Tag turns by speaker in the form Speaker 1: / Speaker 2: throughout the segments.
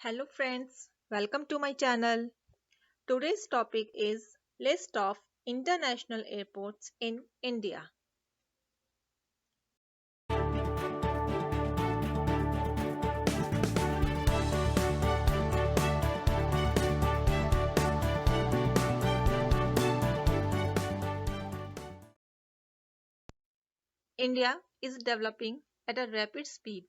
Speaker 1: Hello friends, welcome to my channel. Today's topic is list of international airports in India. India is developing at a rapid speed,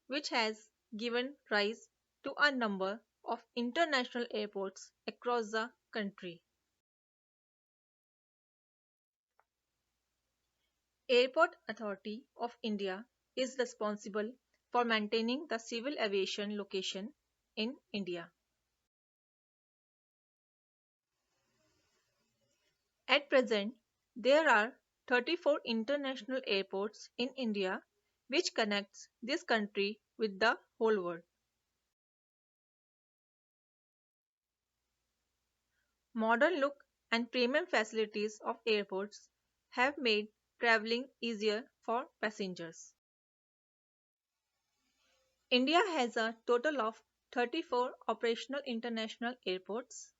Speaker 1: which has given rise to a number of international airports across the country. Airport Authority of India is responsible for maintaining the civil aviation location in India. At present, there are 34 international airports in India which connects this country with the whole world. Modern look and premium facilities of airports have made traveling easier for passengers. India has a total of 34 operational international airports.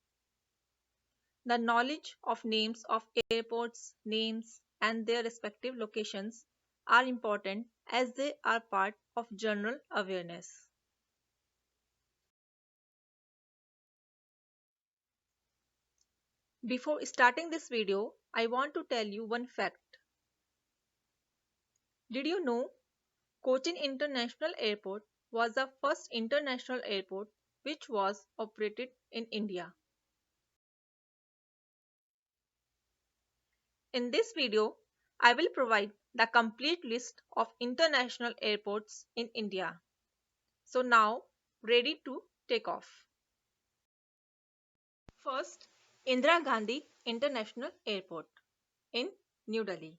Speaker 1: The knowledge of names of airports, names, and their respective locations are important as they are part of general awareness. Before starting this video, I want to tell you one fact. Did you know Cochin International Airport was the first international airport which was operated in India? In this video, I will provide the complete list of international airports in India. So now, ready to take off. First, Indira Gandhi International Airport in New Delhi.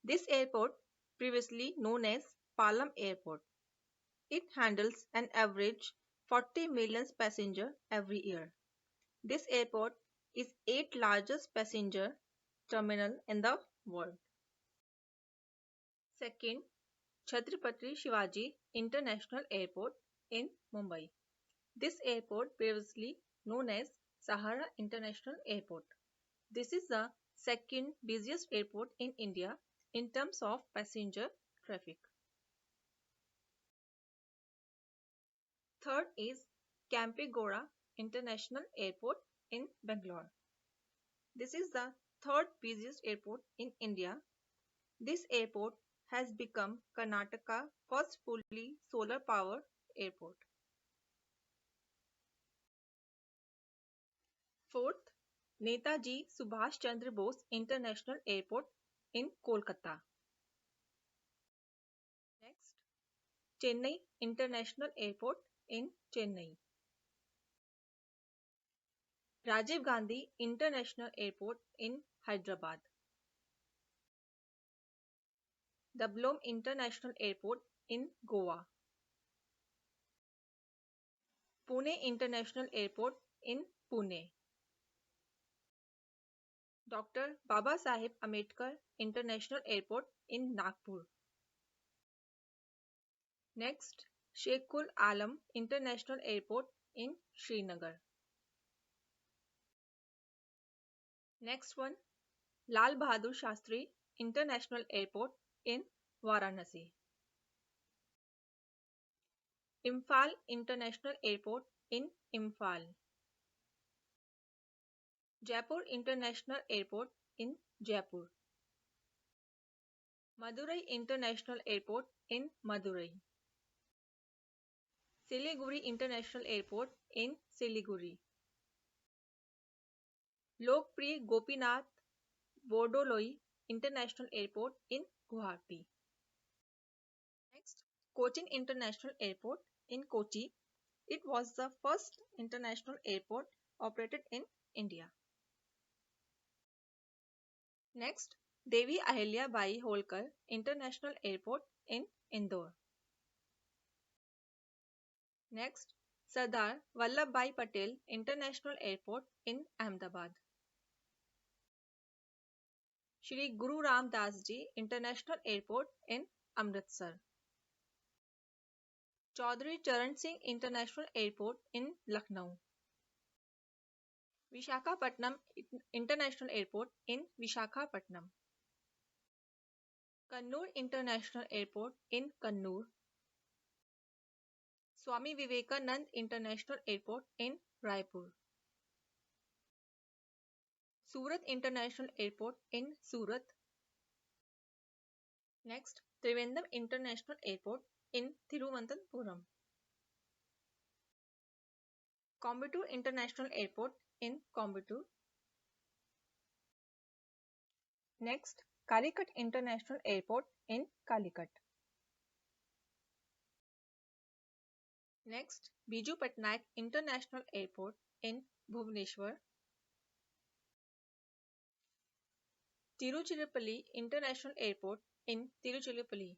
Speaker 1: This airport, previously known as Palam Airport, it handles an average 40 million passengers every year. This airport is 8th largest passenger terminal in the world. Second, Chhatrapati Shivaji International Airport in Mumbai. This airport previously known as Sahara International Airport. This is the second busiest airport in India in terms of passenger traffic. Third is Kempegowda International Airport in Bangalore. This is the third busiest airport in India. This airport has become Karnataka's first fully solar power airport. Fourth, Netaji Subhash Chandra Bose International Airport in Kolkata. Next, Chennai International Airport in Chennai. Rajiv Gandhi International Airport in Hyderabad. The Bloom International Airport in Goa. Pune International Airport in Pune. Dr. Babasaheb Ambedkar International Airport in Nagpur. Next, Sheikhul Alam International Airport in Srinagar. Next one, Lal Bahadur Shastri International Airport in Varanasi. Imphal International Airport in Imphal. Jaipur International Airport in Jaipur. Madurai International Airport in Madurai. Siliguri International Airport in Siliguri. Lokpriya Gopinath Bordoloi International Airport in Guwahati. Next, Cochin International Airport in Kochi. It was the first international airport operated in India. Next, Devi Ahilya Bai Holkar International Airport in Indore. Next, Sardar Vallabhbhai Patel International Airport in Ahmedabad. Shri Guru Ram Das Ji International Airport in Amritsar. Chaudhary Charan Singh International Airport in Lucknow. Visakhapatnam International Airport in Visakhapatnam. Kannur International Airport in Kannur. Swami Vivekanand International Airport in Raipur. Surat International Airport in Surat. Next, Trivandrum International Airport in Thiruvananthapuram. Coimbatore International Airport in Coimbatore. Next, Calicut International Airport in Calicut. Next, Biju Patnaik International Airport in Bhubaneswar. Tiruchirappalli International Airport in Tiruchirappalli.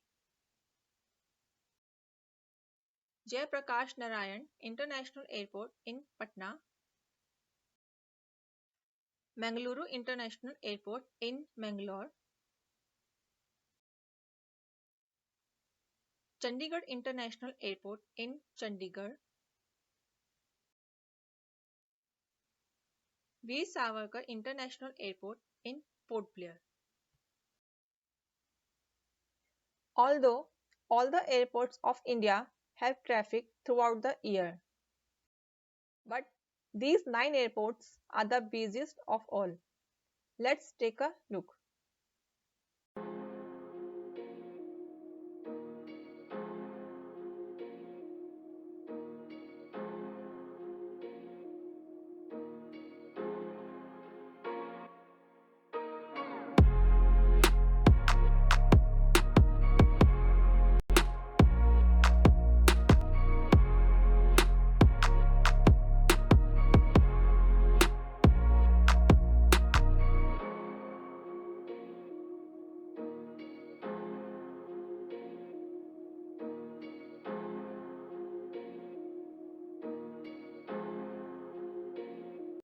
Speaker 1: Jayaprakash Narayan International Airport in Patna. Mangaluru International Airport in Mangalore. Chandigarh International Airport in Chandigarh. Veer Savarkar International Airport in Port Blair. Although all the airports of India have traffic throughout the year, but these 9 airports are the busiest of all. Let's take a look.